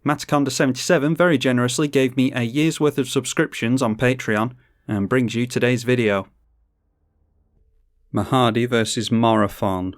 Mataconda77 very generously gave me a year's worth of subscriptions on Patreon and brings you today's video. Mahadi versus Morophon,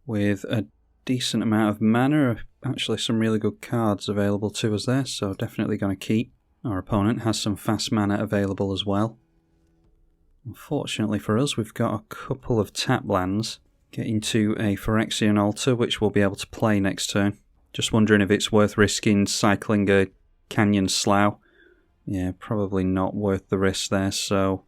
with a decent amount of mana, actually some really good cards available to us there, so definitely going to keep. Our opponent has some fast mana available as well. Unfortunately for us, we've got a couple of tap lands. Getting to a Phyrexian Altar, which we'll be able to play next turn. Just wondering if it's worth risking cycling a Canyon Slough. Yeah, probably not worth the risk there, so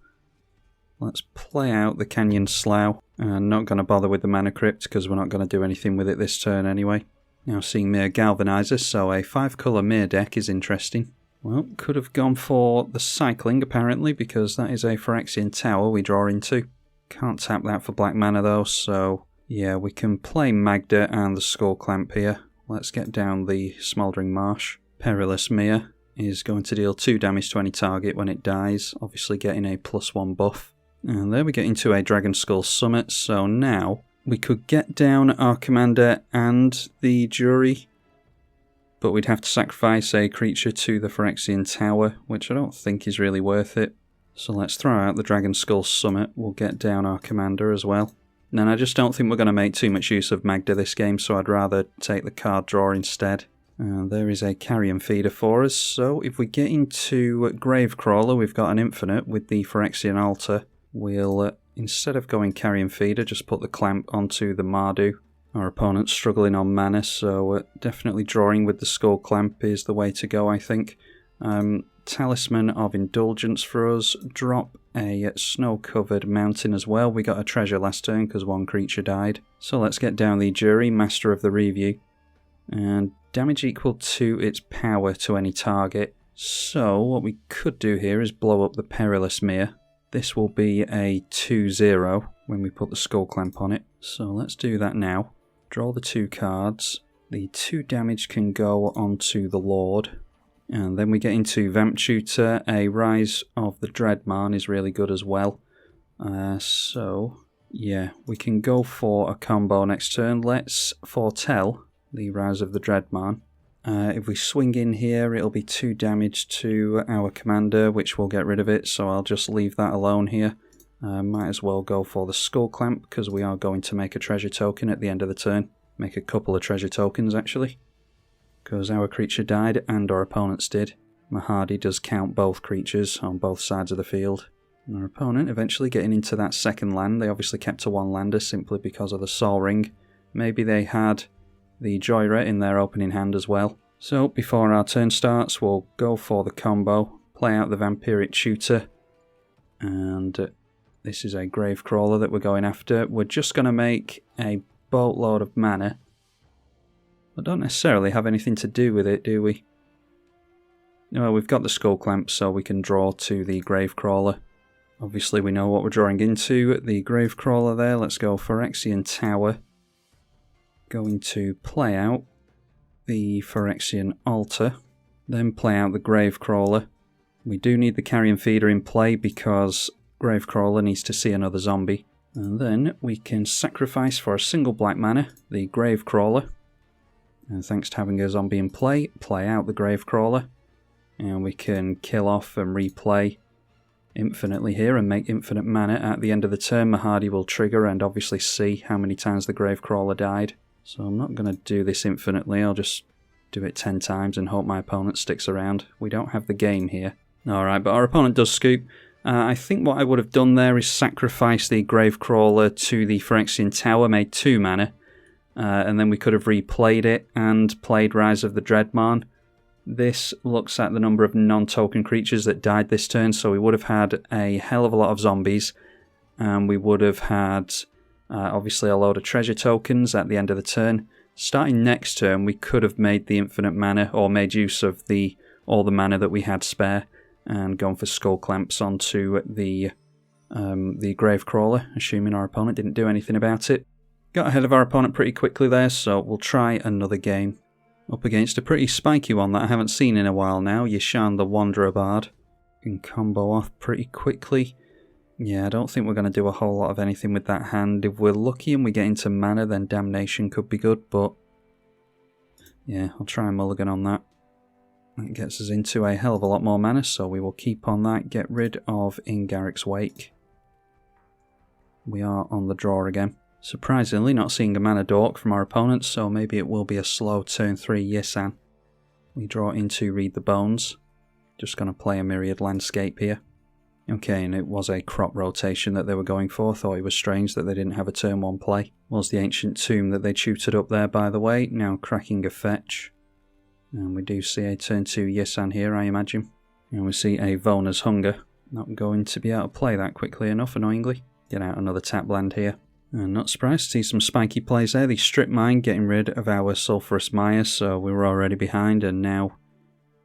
let's play out the Canyon Slough. Not going to bother with the Mana Crypt because we're not going to do anything with it this turn anyway. Now seeing Mere Galvanizer, so a 5-colour Mere deck is interesting. Well, could have gone for the cycling apparently, because that is a Phyrexian Tower we draw into. Can't tap that for black mana though, so yeah, we can play Magda and the Skull Clamp here. Let's get down the Smouldering Marsh. Perilous Mere is going to deal 2 damage to any target when it dies, obviously getting a +1 buff. And there we get into a Dragon Skull Summit, so now we could get down our commander and the jury, but we'd have to sacrifice a creature to the Phyrexian Tower, which I don't think is really worth it. So let's throw out the Dragon Skull Summit, we'll get down our commander as well. And I just don't think we're going to make too much use of Magda this game, so I'd rather take the card draw instead. And there is a Carrion Feeder for us, so if we get into Gravecrawler, we've got an infinite with the Phyrexian Altar. We'll, instead of going Carrion Feeder, just put the Clamp onto the Mardu. Our opponent's struggling on mana, so definitely drawing with the Skull Clamp is the way to go, I think. Talisman of Indulgence for us. Drop a snow-covered mountain as well. We got a treasure last turn because one creature died. So let's get down the jury, Master of the Review. And damage equal to its power to any target. So what we could do here is blow up the Perilous Mere. This will be a 2-0 when we put the Skull Clamp on it. So let's do that now. Draw the 2 cards. The 2 damage can go onto the Lord. And then we get into Vamp Tutor. A Rise of the Dreadman is really good as well. So, yeah, we can go for a combo next turn. Let's foretell the Rise of the Dreadman. If we swing in here, it'll be 2 damage to our commander, which will get rid of it, so I'll just leave that alone here. Might as well go for the Skull Clamp, because we are going to make a treasure token at the end of the turn. Make a couple of treasure tokens, actually. Because our creature died and our opponent's did. Mahadi does count both creatures on both sides of the field. And our opponent eventually getting into that second land. They obviously kept to 1 lander simply because of the Sol Ring. Maybe they had the Joyra in their opening hand as well. So before our turn starts, we'll go for the combo. Play out the Vampiric Tutor. And this is a Gravecrawler that we're going after. We're just going to make a boatload of mana. I don't necessarily have anything to do with it, do we? Well, we've got the Skull Clamp, so we can draw to the Gravecrawler. Obviously, we know what we're drawing into. The Gravecrawler there, let's go Phyrexian Tower. Going to play out the Phyrexian Altar. Then play out the Gravecrawler. We do need the Carrion Feeder in play because Gravecrawler needs to see another zombie. And then we can sacrifice for a single black mana the Gravecrawler. And thanks to having a zombie in play, play out the Gravecrawler. And we can kill off and replay infinitely here and make infinite mana. At the end of the turn, Mahadi will trigger and obviously see how many times the Gravecrawler died. So I'm not going to do this infinitely, I'll just do it 10 times and hope my opponent sticks around. We don't have the game here. Alright, but our opponent does scoop. I think what I would have done there is sacrifice the Gravecrawler to the Phyrexian Tower, made 2 mana. And then we could have replayed it and played Rise of the Dreadman. This looks at the number of non-token creatures that died this turn, so we would have had a hell of a lot of zombies. And we would have had, obviously, a load of treasure tokens at the end of the turn. Starting next turn, we could have made the infinite mana, or made use of all the mana that we had spare, and gone for Skull Clamps onto the Gravecrawler, assuming our opponent didn't do anything about it. Got ahead of our opponent pretty quickly there, so we'll try another game. Up against a pretty spiky one that I haven't seen in a while now, Yisan the Wanderer Bard. Can combo off pretty quickly. Yeah, I don't think we're going to do a whole lot of anything with that hand. If we're lucky and we get into mana, then Damnation could be good, but yeah, I'll try and mulligan on that. That gets us into a hell of a lot more mana, so we will keep on that. Get rid of In Garruk's Wake. We are on the draw again. Surprisingly, not seeing a mana dork from our opponents, so maybe it will be a slow turn 3 Yisan. We draw into Read the Bones. Just going to play a Myriad Landscape here. Okay, and it was a crop rotation that they were going for. Thought it was strange that they didn't have a turn 1 play. Was the Ancient Tomb that they tutored up there, by the way. Now cracking a fetch. And we do see a turn 2 Yisan here, I imagine. And we see a Vona's Hunger. Not going to be able to play that quickly enough, annoyingly. Get out another tap land here. And not surprised to see some spiky plays there. The Strip Mine getting rid of our Sulphurous Mire, so we were already behind, and now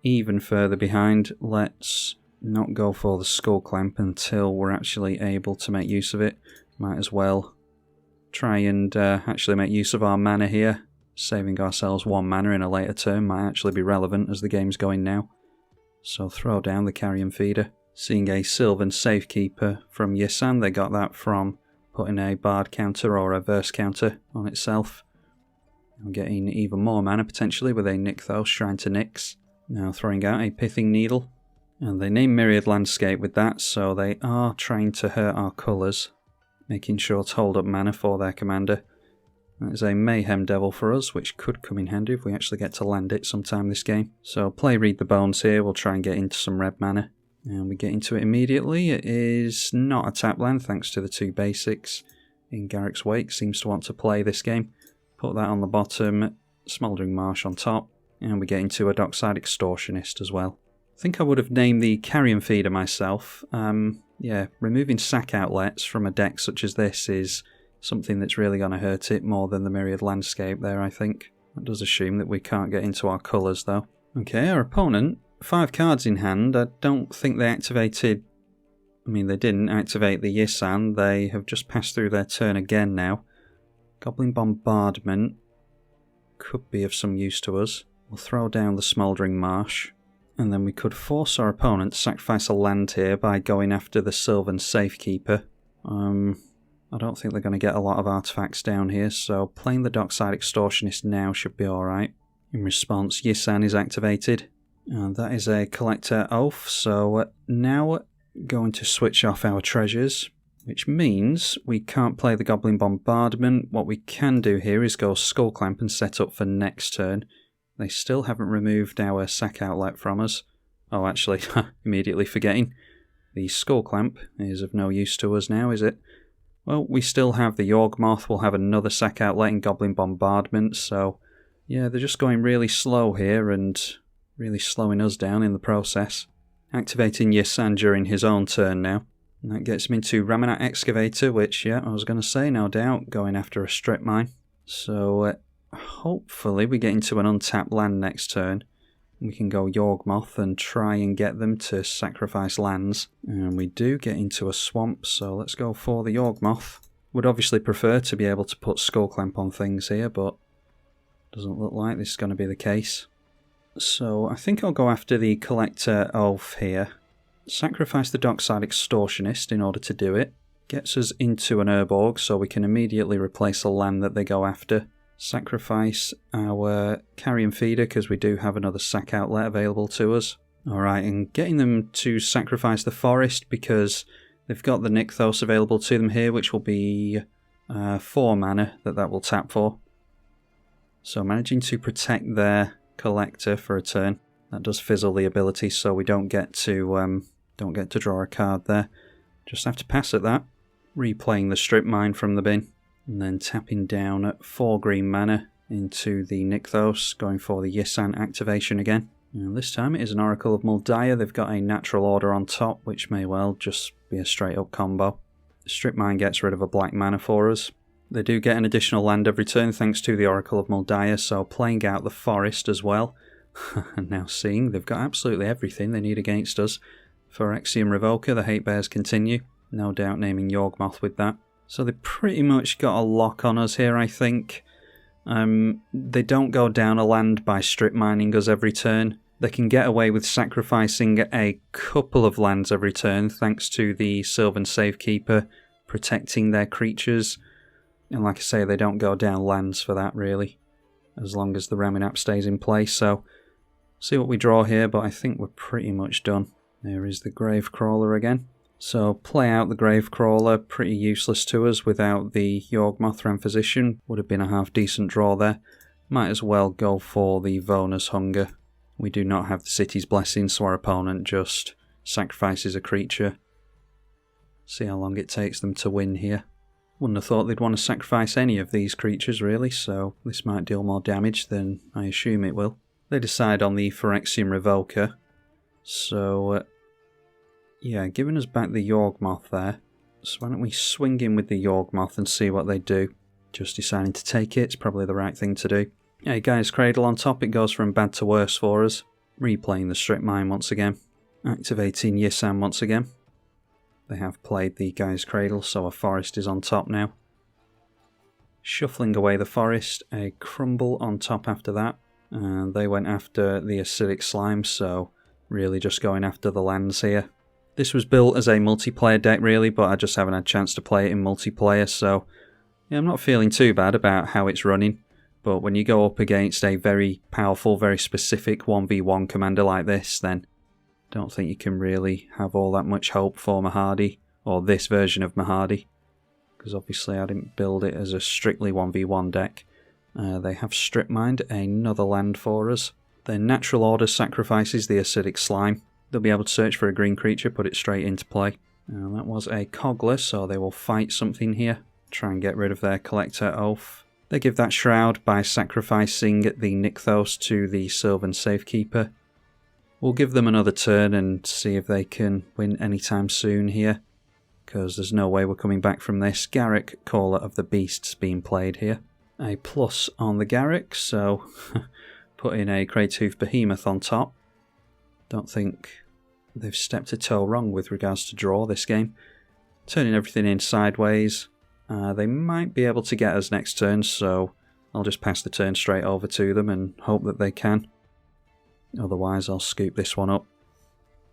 even further behind. Let's not go for the Skull Clamp until we're actually able to make use of it. Might as well try and actually make use of our mana here. Saving ourselves 1 mana in a later turn might actually be relevant as the game's going now. So throw down the Carrion Feeder. Seeing a Sylvan Safekeeper from Yisan, they got that from putting a Bard counter or a Verse counter on itself. I'm getting even more mana potentially with a Nykthos, Shrine to Nyx. Now throwing out a Pithing Needle. And they name Myriad Landscape with that, so they are trying to hurt our colours, making sure to hold up mana for their commander. That is a Mayhem Devil for us, which could come in handy if we actually get to land it sometime this game. So play Read the Bones here, we'll try and get into some red mana. And we get into it immediately. It is not a tap land thanks to the 2 basics. In Garruk's Wake seems to want to play this game. Put that on the bottom, Smouldering Marsh on top, and we get into a Dockside Extortionist as well. I think I would have named the Carrion Feeder myself. Yeah, removing sack outlets from a deck such as this is something that's really going to hurt it more than the Myriad Landscape there, I think. That does assume that we can't get into our colours though. Okay, our opponent, 5 cards in hand. I don't think they activated... I mean, they didn't activate the Yisan. They have just passed through their turn again now. Goblin Bombardment could be of some use to us. We'll throw down the Smouldering Marsh. And then we could force our opponent to sacrifice a land here by going after the Sylvan Safekeeper. I don't think they're going to get a lot of artifacts down here, so playing the Dockside Extortionist now should be alright. In response, Yisan is activated. And that is a Collector Oath, so now going to switch off our treasures, which means we can't play the Goblin Bombardment. What we can do here is go Skull Clamp and set up for next turn. They still haven't removed our sack outlet from us. Oh, actually, immediately forgetting. The Skull Clamp is of no use to us now, is it? Well, we still have the Yawgmoth. We'll have another sack outlet in Goblin Bombardment, so yeah, they're just going really slow here and really slowing us down in the process. Activating Yisan during his own turn now. And that gets him into Ramunap Excavator, which, yeah, I was going to say, no doubt, going after a Strip Mine. So, hopefully we get into an untapped land next turn. We can go Yawgmoth and try and get them to sacrifice lands. And we do get into a swamp, so let's go for the Yawgmoth. Would obviously prefer to be able to put Skull Clamp on things here, but doesn't look like this is going to be the case. So I think I'll go after the Collector Oath here. Sacrifice the Dockside Extortionist in order to do it. Gets us into an Urborg, so we can immediately replace a land that they go after. Sacrifice our Carrion Feeder, because we do have another sack outlet available to us. Alright, and getting them to sacrifice the Forest, because they've got the Nykthos available to them here, which will be 4 mana that will tap for. So managing to protect their Collector for a turn. That does fizzle the ability, so we don't get to draw a card there. Just have to pass at that. Replaying the Strip Mine from the bin. And then tapping down at 4 green mana into the Nykthos, going for the Yisan activation again. And this time it is an Oracle of Muldiah. They've got a Natural Order on top, which may well just be a straight up combo. The Strip Mine gets rid of a black mana for us. They do get an additional land every turn thanks to the Oracle of Muldiah, so playing out the Forest as well. And now seeing they've got absolutely everything they need against us. Phyrexian Revoker, the Hate Bears continue. No doubt naming Yawgmoth with that. So they pretty much got a lock on us here, I think. They don't go down a land by strip mining us every turn. They can get away with sacrificing a couple of lands every turn thanks to the Sylvan Safekeeper protecting their creatures. And like I say, they don't go down lands for that really, as long as the Ramunap stays in place. So See what we draw here, but I think we're pretty much done. There is the Gravecrawler again. So play out the Gravecrawler, pretty useless to us without the Yawgmoth Remphysician. Would have been a half decent draw there. Might as well go for the Vona's Hunger. We do not have the City's Blessing, so our opponent just sacrifices a creature. See how long it takes them to win here. Wouldn't have thought they'd want to sacrifice any of these creatures really, so this might deal more damage than I assume it will. They decide on the Phyrexian Revoker. So, yeah, giving us back the Yawgmoth there. So why don't we swing in with the Yawgmoth and see what they do. Just deciding to take it, it's probably the right thing to do. Hey guys, Cradle on top, it goes from bad to worse for us. Replaying the Strip Mine once again. Activating Yisan once again. They have played the Guy's Cradle, so a forest is on top now. Shuffling away the forest, a Crumble on top after that. And they went after the Acidic Slime, so really just going after the lands here. This was built as a multiplayer deck really, but I just haven't had a chance to play it in multiplayer, so yeah, I'm not feeling too bad about how it's running. But when you go up against a very powerful, very specific 1v1 commander like this, then I don't think you can really have all that much hope for Mahadi, or this version of Mahadi. Because obviously I didn't build it as a strictly 1v1 deck. They have Strip Mined another land for us. Their natural order sacrifices the Acidic Slime. They'll be able to search for a green creature, put it straight into play. That was a Cogler, so they will fight something here. Try and get rid of their Collector Oath. They give that Shroud by sacrificing the Nykthos to the Sylvan Safekeeper. We'll give them another turn and see if they can win anytime soon here. Because there's no way we're coming back from this. Garruk, Caller of the Beasts being played here. A plus on the Garruk, so put in a Greytooth Behemoth on top. Don't think they've stepped a toe wrong with regards to draw this game. Turning everything in sideways. They might be able to get us next turn, so I'll just pass the turn straight over to them and hope that they can. Otherwise I'll scoop this one up.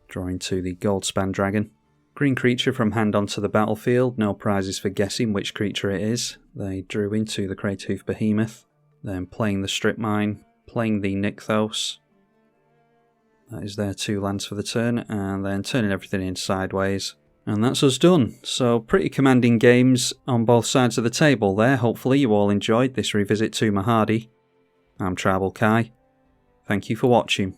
Drawing to the Goldspan Dragon. Green creature from hand onto the battlefield, no prizes for guessing which creature it is. They drew into the Greytooth Behemoth. Then playing the Strip Mine, playing the Nykthos. That is their 2 lands for the turn, and then turning everything in sideways. And that's us done. So pretty commanding games on both sides of the table there. Hopefully you all enjoyed this revisit to Mahadi. I'm tribalkai. Thank you for watching.